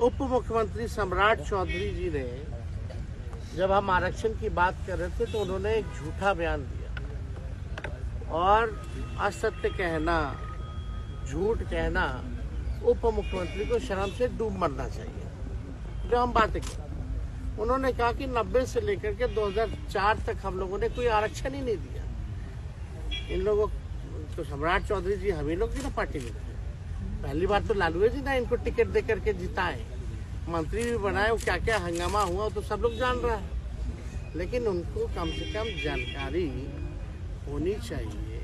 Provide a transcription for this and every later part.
उप मुख्यमंत्री सम्राट चौधरी जी ने जब हम आरक्षण की बात कर रहे थे तो उन्होंने एक झूठा बयान दिया और असत्य कहना, झूठ कहना, उप मुख्यमंत्री को शर्म से डूब मरना चाहिए। जो हम बातें की, उन्होंने कहा कि 90 से लेकर के 2004 तक हम लोगों ने कोई आरक्षण ही नहीं दिया। इन लोगों तो सम्राट चौधरी जी हम ही लोग की ना पार्टी में, पहली बार तो लालू जी ना इनको टिकट दे करके जिताए, मंत्री भी बनाए, वो क्या क्या हंगामा हुआ तो सब लोग जान रहा है। लेकिन उनको कम से कम जानकारी होनी चाहिए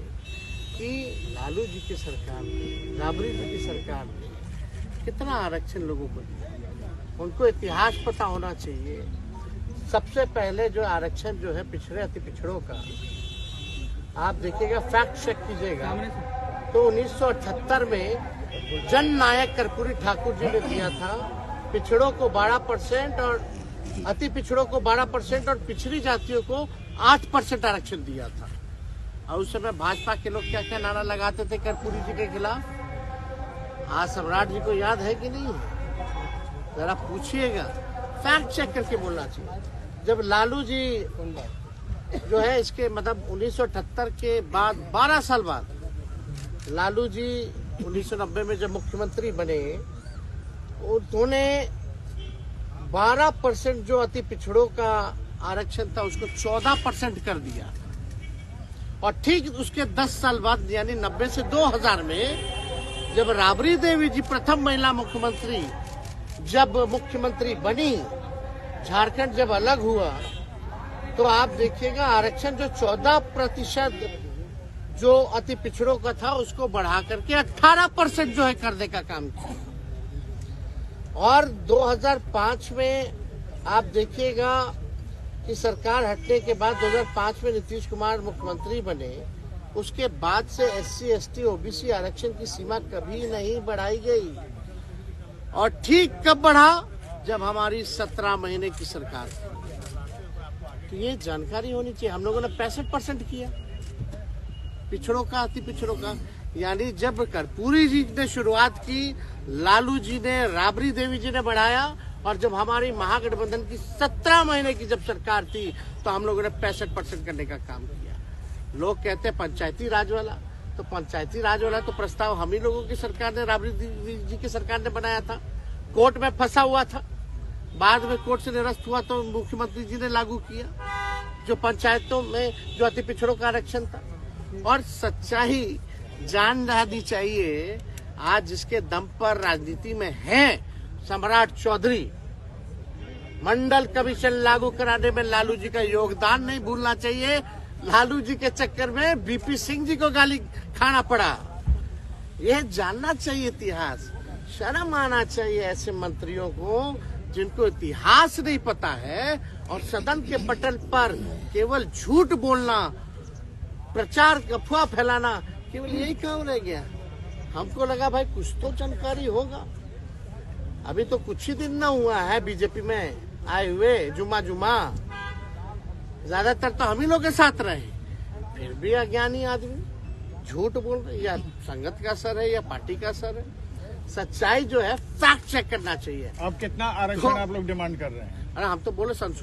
कि लालू जी की सरकार ने, राबड़ी जी की सरकार ने कितना आरक्षण लोगों को दिया। उनको इतिहास पता होना चाहिए। सबसे पहले जो आरक्षण जो है पिछड़े अति पिछड़ों का, आप देखिएगा, फैक्ट चेक कीजिएगा, तो 1978 में जन नायक कर्पूरी ठाकुर जी ने दिया था। पिछड़ों को 12% और अति पिछड़ों को 12% और पिछड़ी जातियों को 8% आरक्षण दिया था। और उस समय भाजपा के लोग क्या क्या नारा लगाते थे कर्पूरी जी के खिलाफ। आज सम्राट जी को याद है कि नहीं है? जरा पूछिएगा, फैक्ट चेक करके बोलना चाहिए। जब लालू जी जो है इसके मतलब 1978 के बाद 12 साल बाद लालू जी 1990 में जब मुख्यमंत्री बने, उन्होंने 12% जो अति पिछड़ों का आरक्षण था उसको 14% कर दिया। और ठीक उसके 10 साल बाद यानी 90 से 2000 में जब राबड़ी देवी जी प्रथम महिला मुख्यमंत्री जब मुख्यमंत्री बनी, झारखंड जब अलग हुआ, तो आप देखिएगा आरक्षण जो 14% जो अति पिछड़ों का था उसको बढ़ा करके 18% जो है करने का काम किया। और 2005 में आप देखिएगा कि सरकार हटने के बाद 2005 में नीतीश कुमार मुख्यमंत्री बने, उसके बाद से SC, ST, OBC आरक्षण की सीमा कभी नहीं बढ़ाई गई। और ठीक कब बढ़ा? जब हमारी 17 महीने की सरकार थी। तो ये जानकारी होनी चाहिए। हम लोगों ने 65% किया पिछड़ों का, अति पिछड़ों का। यानी जब कर्पूरी जी ने शुरुआत की, लालू जी ने, राबड़ी देवी जी ने बढ़ाया, और जब हमारी महागठबंधन की 17 महीने की जब सरकार थी तो हम लोगों ने 65% करने का काम किया। लोग कहते हैं पंचायती राज वाला, तो पंचायती राज वाला तो प्रस्ताव हम ही लोगों की सरकार ने, राबड़ी जी की सरकार ने बनाया था। कोर्ट में फंसा हुआ था, बाद में कोर्ट से निरस्त हुआ तो मुख्यमंत्री जी ने लागू किया, जो पंचायतों में जो अति पिछड़ों का आरक्षण था। और सच्चाई जान रहनी चाहिए, आज जिसके दम पर राजनीति में है सम्राट चौधरी, मंडल कमीशन लागू कराने में लालू जी का योगदान नहीं भूलना चाहिए। लालू जी के चक्कर में VP सिंह जी को गाली खाना पड़ा। यह जानना चाहिए इतिहास। शर्म आना चाहिए ऐसे मंत्रियों को जिनको इतिहास नहीं पता है और सदन के पटल पर केवल झूठ बोलना, प्रचार, अफवाह फैलाना, केवल यही काम रह गया। हमको लगा भाई कुछ तो जानकारी होगा। अभी तो कुछ ही दिन ना हुआ है बीजेपी में आए हुए, जुमा ज्यादातर तो हम ही लोग के साथ रहे, फिर भी अज्ञानी आदमी झूठ बोल रहे। या संगत का असर है या पार्टी का असर है। सच्चाई जो है फैक्ट चेक करना चाहिए। अब कितना आरक्षण आप लोग डिमांड कर रहे हैं? अरे हम तो बोले संशोधन